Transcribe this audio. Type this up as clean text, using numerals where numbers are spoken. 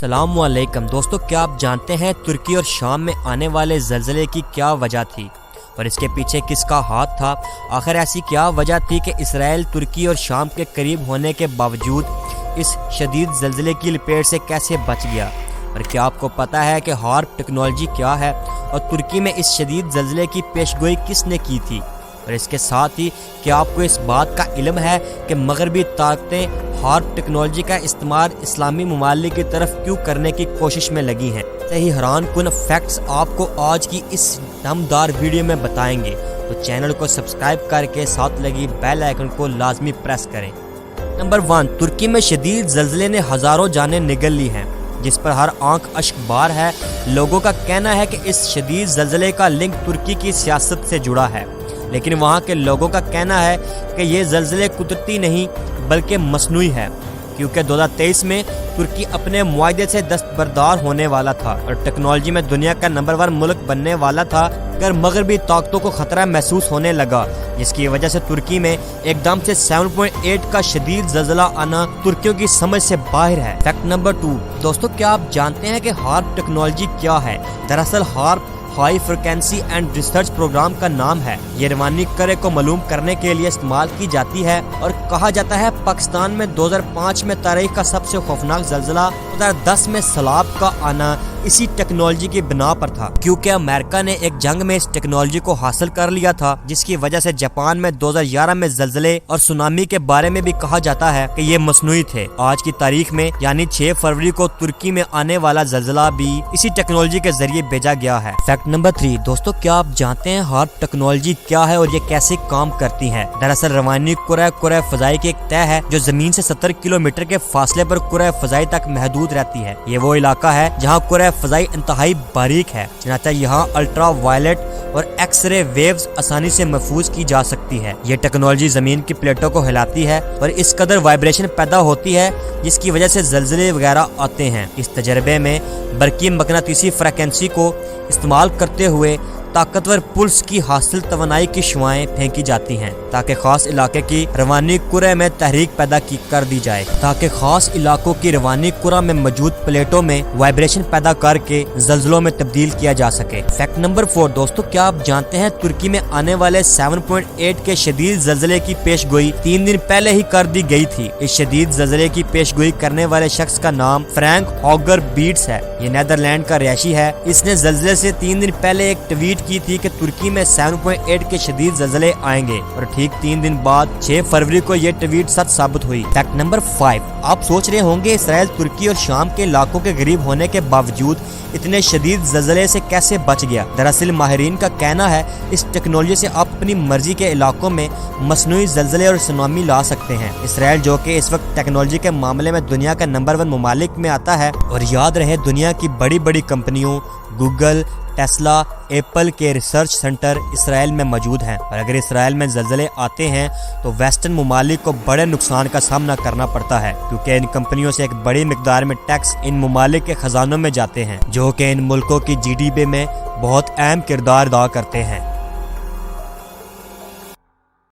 अस्सलाम वालेकुम दोस्तों, क्या आप जानते हैं तुर्की और शाम में आने वाले ज़लज़ले की क्या वजह थी और इसके पीछे किसका हाथ था? आखिर ऐसी क्या वजह थी कि इसराइल तुर्की और शाम के करीब होने के बावजूद इस शदीद ज़लज़ले की लपेट से कैसे बच गया? और क्या आपको पता है कि हार्प टेक्नोलॉजी क्या है और तुर्की में इस शदीद ज़लज़ले की पेशगोई किसने की थी? और इसके साथ ही क्या आपको इस बात का इल्म है कि मगरबी ताकतें हार्प टेक्नोलॉजी का इस्तेमाल इस्लामी ममालिक की तरफ क्यों करने की कोशिश में लगी हैं? सही हैरान कुन फैक्ट्स आपको आज की इस दमदार वीडियो में बताएंगे, तो चैनल को सब्सक्राइब करके साथ लगी बेल आइकन को लाजमी प्रेस करें। नंबर 1, तुर्की में शदीद ज़लज़ले ने हज़ारों जानें निगल ली हैं, जिस पर हर आंख अश्कबार है। लोगों का कहना है कि इस शदीद ज़लज़ले का लिंक तुर्की की सियासत से जुड़ा है, लेकिन वहाँ के लोगों का कहना है कि ये ज़लज़ले कुदरती नहीं बल्कि मसनूई है, क्योंकि 2023 में तुर्की अपने मुआहदे से दस्तबरदार होने वाला था और टेक्नोलॉजी में दुनिया का नंबर 1 मुल्क बनने वाला था। अगर मगरबी ताकतों को खतरा महसूस होने लगा, जिसकी वजह से तुर्की में एकदम से 7.8 का शदीद ज़लज़ला आना तुर्कियों की समझ से बाहर है। फैक्ट नंबर 2 दोस्तों, क्या आप जानते हैं कि हार्प टेक्नोलॉजी क्या है? दरअसल HAARP high frequency and research program का नाम है। ये रवानी करे को मालूम करने के लिए इस्तेमाल की जाती है और कहा जाता है पाकिस्तान में 2005 में तारीख का सबसे खौफनाक ज़लज़ला 2010 में सैलाब का आना इसी टेक्नोलॉजी की बिना पर था, क्योंकि अमेरिका ने एक जंग में इस टेक्नोलॉजी को हासिल कर लिया था, जिसकी वजह से जापान में 2011 में ज़लज़ले और सुनामी के बारे में भी कहा जाता है कि ये मसनूई थे। आज की तारीख में यानी 6 फरवरी को तुर्की में आने वाला ज़लज़ला भी इसी टेक्नोलॉजी के जरिए भेजा गया है। फैक्ट नंबर 3 दोस्तों, क्या आप जानते हैं हार्प टेक्नोलॉजी क्या है और ये कैसे काम करती है? दरअसल रवानी कुरे फजाई की एक तय है जो जमीन से 70 किलोमीटर के फासले पर कुरे फजाई तक महदूद रहती है। ये वो इलाका है जहाँ कुरे फजाई इंतहाई बारीक है, चनाचा यहाँ अल्ट्रा वायलेट और एक्सरे वेव्स आसानी से महफूज की जा सकती है। ये टेक्नोलॉजी जमीन की प्लेटों को हिलाती है और इस कदर वाइब्रेशन पैदा होती है जिसकी वजह से ज़लज़ले वगैरह आते हैं। इस तजर्बे में बरकी मकनातीसी फ्रीक्वेंसी को इस्तेमाल करते हुए ताकतवर पुल्स की हासिल तवानाई की शुआएं फेंकी जाती हैं, ताकि खास इलाके की रवानी कुरे में तहरीक पैदा कर दी जाए, ताकि खास इलाकों की रवानी कुरा में मौजूद प्लेटों में वाइब्रेशन पैदा करके ज़लज़लों में तब्दील किया जा सके। फैक्ट नंबर 4 दोस्तों, क्या आप जानते हैं तुर्की में आने वाले 7.8 के शदीद ज़लज़ले की पेशगोई 3 दिन पहले ही कर दी गई थी। इस शदीद ज़लज़ले की पेशगोई करने वाले शख्स का नाम फ्रैंक हॉगर बीट्स है। ये नीदरलैंड का रिहायशी है। इसने ज़लज़ले से 3 दिन पहले एक ट्वीट की थी कि तुर्की में 7.8 के शदीद ज़लज़ले आएंगे और ठीक 3 दिन बाद 6 फरवरी को ये ट्वीट सच साबित हुई। फैक्ट नंबर 5, आप सोच रहे होंगे इसराइल तुर्की और शाम के इलाकों के करीब होने के बावजूद इतने शदीद ज़लज़ले से कैसे बच गया? दरअसल माहिरीन का कहना है इस टेक्नोलॉजी से आप अपनी मर्जी के इलाकों में मसनूई ज़लज़ले और सुनामी ला सकते हैं। इसराइल जो कि इस वक्त टेक्नोलॉजी के मामले में दुनिया का नंबर 1 ममालिक में आता है, और याद रहे दुनिया की बड़ी बड़ी कंपनियों गूगल, टेस्ला, एप्पल के रिसर्च सेंटर इसराइल में मौजूद हैं। और अगर इसराइल में ज़लज़ले आते हैं तो वेस्टर्न ममालिक को बड़े नुकसान का सामना करना पड़ता है, क्योंकि इन कंपनियों से एक बड़ी मिकदार में टैक्स इन ममालिक के खजानों में जाते हैं, जो कि इन मुल्कों की GDP में बहुत अहम किरदार अदा करते हैं।